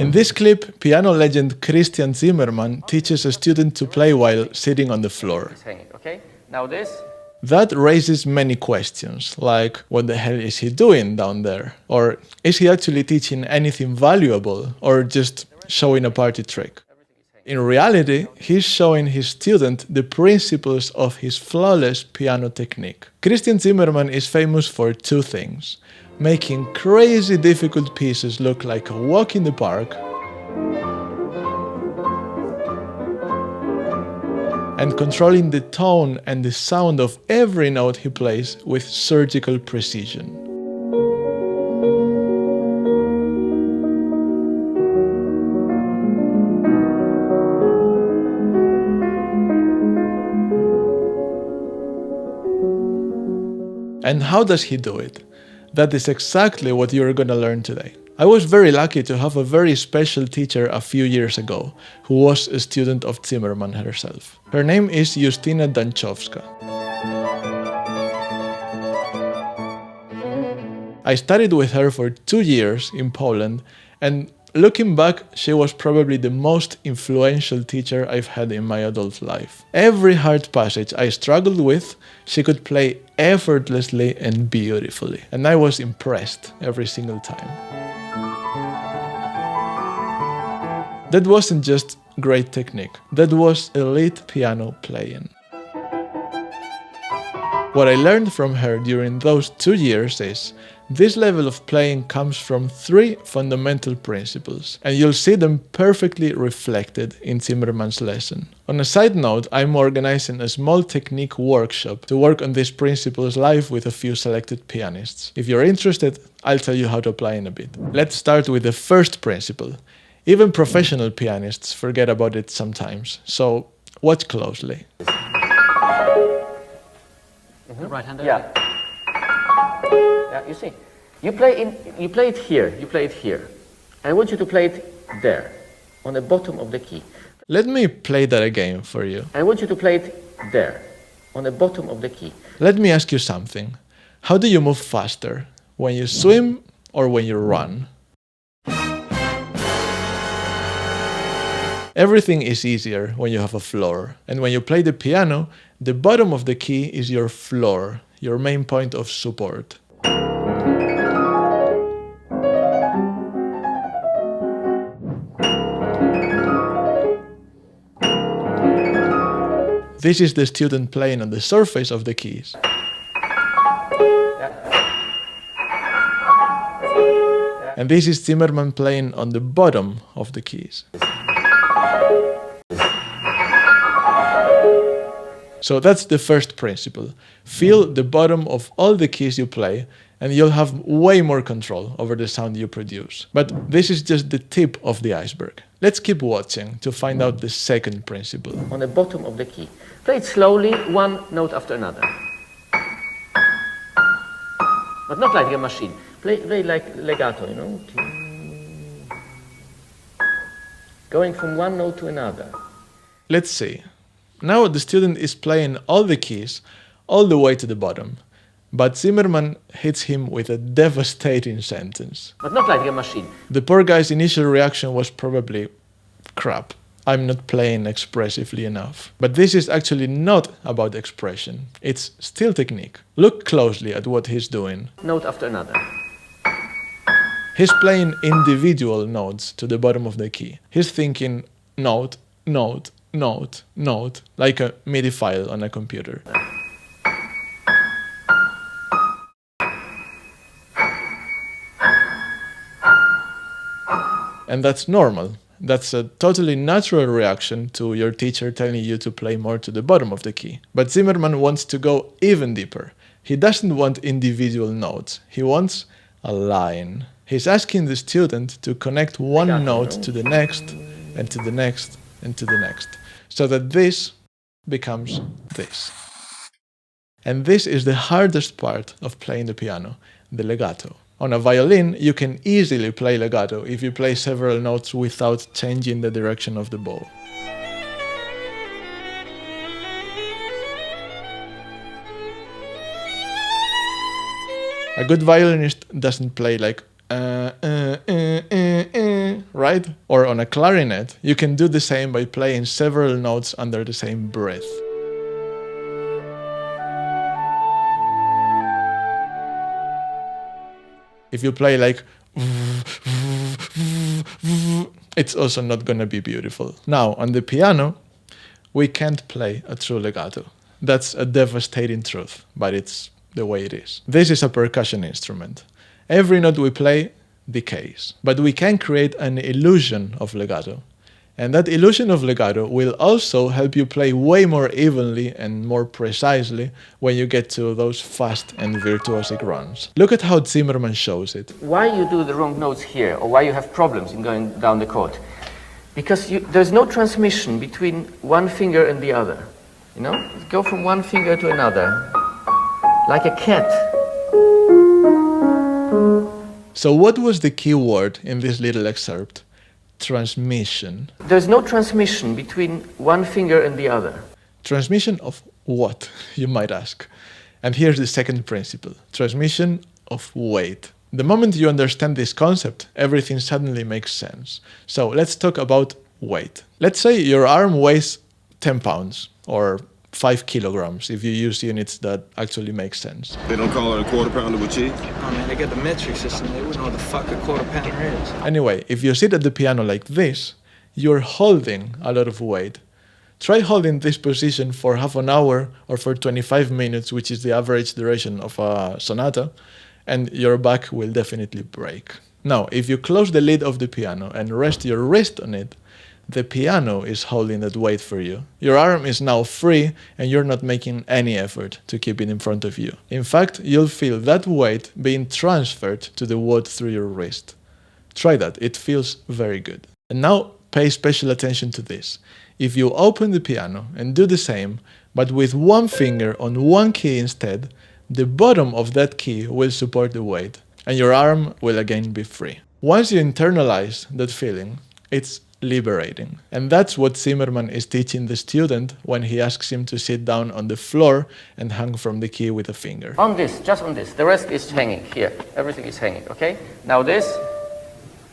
In this clip, piano legend Krystian Zimerman teaches a student to play while sitting on the floor. Okay, now this. That raises many questions, like what the hell is he doing down there? Or is he actually teaching anything valuable or just showing a party trick? In reality, he's showing his student the principles of his flawless piano technique. Krystian Zimerman is famous for two things: making crazy difficult pieces look like a walk in the park, and controlling the tone and the sound of every note he plays with surgical precision. And how does he do it? That is exactly what you're gonna learn today. I was very lucky to have a very special teacher a few years ago, who was a student of Zimerman herself. Her name is Justyna Dańczowska. I studied with her for 2 years in Poland, and looking back, she was probably the most influential teacher I've had in my adult life. Every hard passage I struggled with, she could play effortlessly and beautifully, and I was impressed every single time. That wasn't just great technique, that was elite piano playing. What I learned from her during those 2 years is this level of playing comes from 3 fundamental principles, and you'll see them perfectly reflected in Zimerman's lesson. On a side note, I'm organizing a small technique workshop to work on these principles live with a few selected pianists. If you're interested, I'll tell you how to apply in a bit. Let's start with the first principle. Even professional pianists forget about it sometimes, so watch closely. Right-hander. Yeah. Yeah, you see, you play it here. You play it here. I want you to play it there, on the bottom of the key. Let me play that again for you. I want you to play it there, on the bottom of the key. Let me ask you something. How do you move faster? When you swim or when you run? Everything is easier when you have a floor, and when you play the piano, the bottom of the key is your floor, your main point of support. This is the student playing on the surface of the keys. And this is Zimerman playing on the bottom of the keys. So that's the first principle. Feel the bottom of all the keys you play, and you'll have way more control over the sound you produce. But this is just the tip of the iceberg. Let's keep watching to find out the second principle. On the bottom of the key. Play it slowly, one note after another. But not like a machine. Play like legato, you know. Going from one note to another. Let's see. Now the student is playing all the keys all the way to the bottom, but Zimerman hits him with a devastating sentence. But not like a machine. The poor guy's initial reaction was probably, crap, I'm not playing expressively enough. But this is actually not about expression, it's still technique. Look closely at what he's doing. Note after another. He's playing individual notes to the bottom of the key. He's thinking note, note, note, note, like a MIDI file on a computer. And that's normal. That's a totally natural reaction to your teacher telling you to play more to the bottom of the key. But Zimerman wants to go even deeper. He doesn't want individual notes. He wants a line. He's asking the student to connect one note to the next, and to the next, and to the next, so that this becomes this. And this is the hardest part of playing the piano, the legato. On a violin, you can easily play legato if you play several notes without changing the direction of the bow. A good violinist doesn't play like right? Or on a clarinet, you can do the same by playing several notes under the same breath. If you play like, it's also not gonna be beautiful. Now, on the piano, we can't play a true legato. That's a devastating truth, but it's the way it is. This is a percussion instrument. Every note we play decays, but we can create an illusion of legato. And that illusion of legato will also help you play way more evenly and more precisely when you get to those fast and virtuosic runs. Look at how Zimerman shows it. Why you do the wrong notes here, or why you have problems in going down the chord? Because there's no transmission between one finger and the other. You know? Go from one finger to another, like a cat. So what was the key word in this little excerpt? Transmission. There's no transmission between one finger and the other. Transmission of what, you might ask? And here's the second principle. Transmission of weight. The moment you understand this concept, everything suddenly makes sense. So let's talk about weight. Let's say your arm weighs 10 pounds or 5 kilograms if you use units that actually make sense. They don't call it a quarter pounder with cheese? Oh man, they got the metric system. They wouldn't know what the fuck a quarter pounder is. Anyway, if you sit at the piano like this, you're holding a lot of weight. Try holding this position for half an hour or for 25 minutes, which is the average duration of a sonata, and your back will definitely break. Now, if you close the lid of the piano and rest your wrist on it, the piano is holding that weight for you. Your arm is now free and you're not making any effort to keep it in front of you. In fact, you'll feel that weight being transferred to the wood through your wrist. Try that, it feels very good. And now pay special attention to this. If you open the piano and do the same, but with one finger on one key instead, the bottom of that key will support the weight and your arm will again be free. Once you internalize that feeling, it's liberating. And that's what Zimerman is teaching the student when he asks him to sit down on the floor and hang from the key with a finger. On this, just on this. The rest is hanging here. Everything is hanging, okay? Now this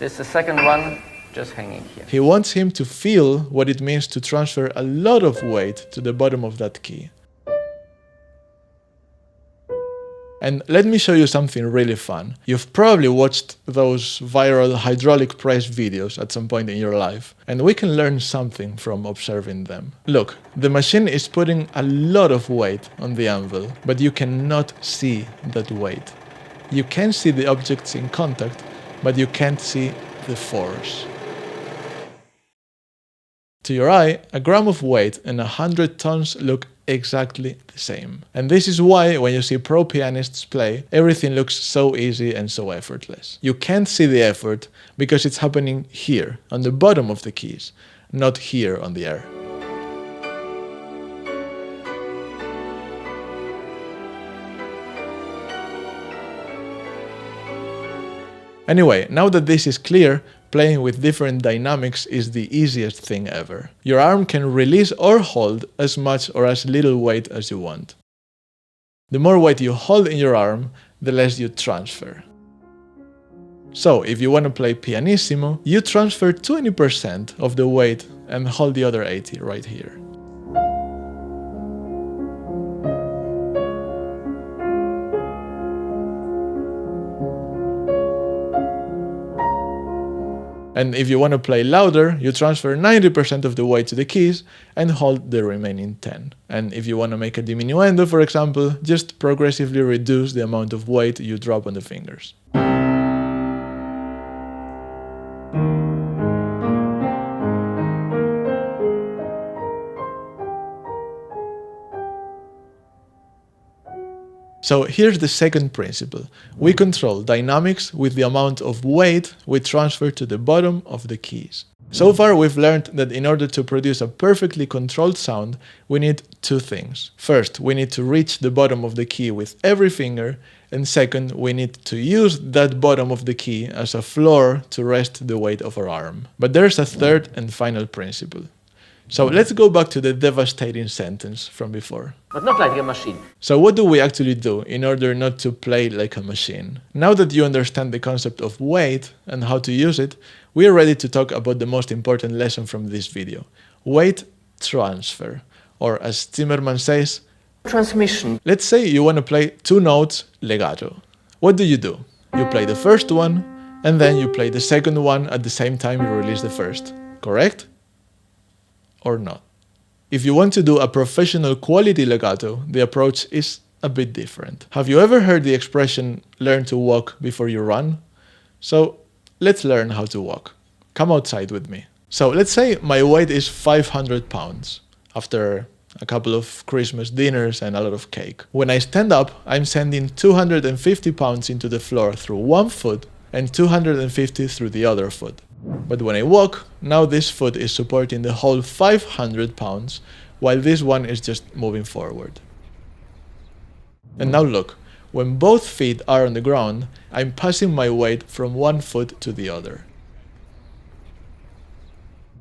is the second one, just hanging here. He wants him to feel what it means to transfer a lot of weight to the bottom of that key. And let me show you something really fun. You've probably watched those viral hydraulic press videos at some point in your life, and we can learn something from observing them. Look, the machine is putting a lot of weight on the anvil, but you cannot see that weight. You can see the objects in contact, but you can't see the force. To your eye, a gram of weight and 100 tons look exactly the same. And this is why when you see pro pianists play, everything looks so easy and so effortless. You can't see the effort because it's happening here, on the bottom of the keys, not here on the air. Anyway, now that this is clear, playing with different dynamics is the easiest thing ever. Your arm can release or hold as much or as little weight as you want. The more weight you hold in your arm, the less you transfer. So, if you want to play pianissimo, you transfer 20% of the weight and hold the other 80% right here. And if you want to play louder, you transfer 90% of the weight to the keys and hold the remaining 10%. And if you want to make a diminuendo, for example, just progressively reduce the amount of weight you drop on the fingers. So here's the second principle. We control dynamics with the amount of weight we transfer to the bottom of the keys. So far we've learned that in order to produce a perfectly controlled sound, we need two things. First, we need to reach the bottom of the key with every finger, and second, we need to use that bottom of the key as a floor to rest the weight of our arm. But there's a third and final principle. So let's go back to the devastating sentence from before. But not like a machine. So what do we actually do in order not to play like a machine? Now that you understand the concept of weight and how to use it, we are ready to talk about the most important lesson from this video. Weight transfer, or as Zimerman says, Transmission. let's say you want to play 2 notes legato. What do? You play the first one, and then you play the second one at the same time you release the first, correct? Or not? If you want to do a professional quality legato, the approach is a bit different. Have you ever heard the expression, learn to walk before you run? So let's learn how to walk. Come outside with me. So let's say my weight is 500 pounds after a couple of Christmas dinners and a lot of cake. When I stand up, I'm sending 250 pounds into the floor through one foot and 250 through the other foot. But when I walk, now this foot is supporting the whole 500 pounds, while this one is just moving forward. And now look, when both feet are on the ground, I'm passing my weight from one foot to the other.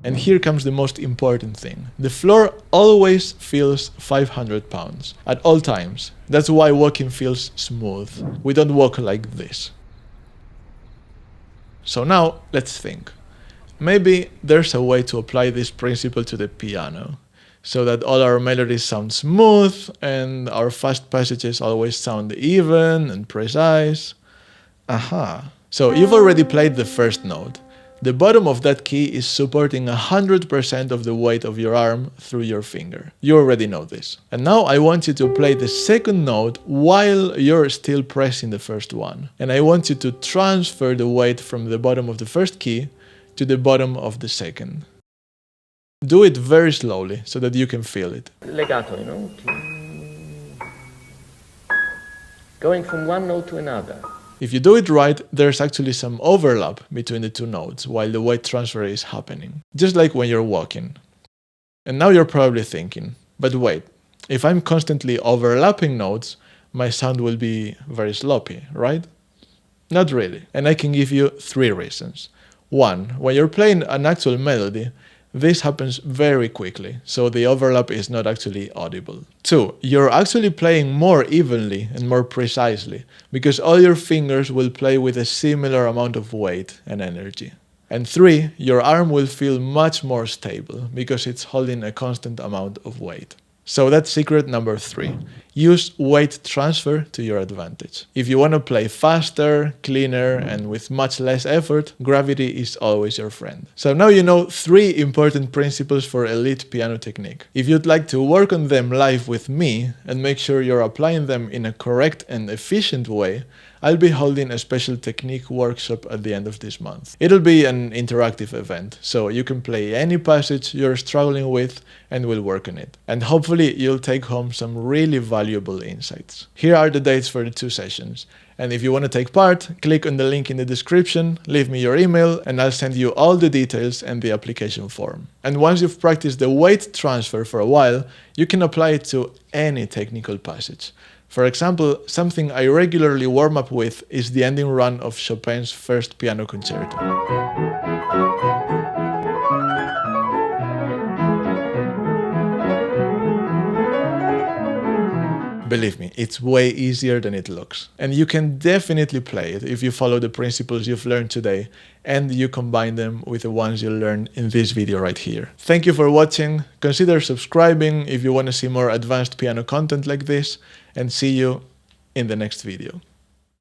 And here comes the most important thing. The floor always feels 500 pounds, at all times. That's why walking feels smooth. We don't walk like this. So now, let's think. Maybe there's a way to apply this principle to the piano, so that all our melodies sound smooth and our fast passages always sound even and precise. Aha! So you've already played the first note. The bottom of that key is supporting 100% of the weight of your arm through your finger. You already know this. And now I want you to play the second note while you're still pressing the first one. And I want you to transfer the weight from the bottom of the first key to the bottom of the second. Do it very slowly so that you can feel it. Legato, you know. Going from one note to another. If you do it right, there's actually some overlap between the 2 notes while the weight transfer is happening, just like when you're walking. And now you're probably thinking, but wait, if I'm constantly overlapping notes, my sound will be very sloppy, right? Not really, and I can give you 3 reasons. 1, when you're playing an actual melody, this happens very quickly, so the overlap is not actually audible. 2, you're actually playing more evenly and more precisely, because all your fingers will play with a similar amount of weight and energy. And 3, your arm will feel much more stable, because it's holding a constant amount of weight. So that's secret number 3. Use weight transfer to your advantage. If you want to play faster, cleaner, and with much less effort, gravity is always your friend. So now you know 3 important principles for elite piano technique. If you'd like to work on them live with me and make sure you're applying them in a correct and efficient way, I'll be holding a special technique workshop at the end of this month. It'll be an interactive event, so you can play any passage you're struggling with and we'll work on it. And hopefully you'll take home some really valuable insights. Here are the dates for the 2 sessions. And if you want to take part, click on the link in the description, leave me your email, and I'll send you all the details and the application form. And once you've practiced the weight transfer for a while, you can apply it to any technical passage. For example, something I regularly warm up with is the ending run of Chopin's first piano concerto. Believe me, it's way easier than it looks. And you can definitely play it if you follow the principles you've learned today and you combine them with the ones you learned in this video right here. Thank you for watching. Consider subscribing if you want to see more advanced piano content like this, and see you in the next video.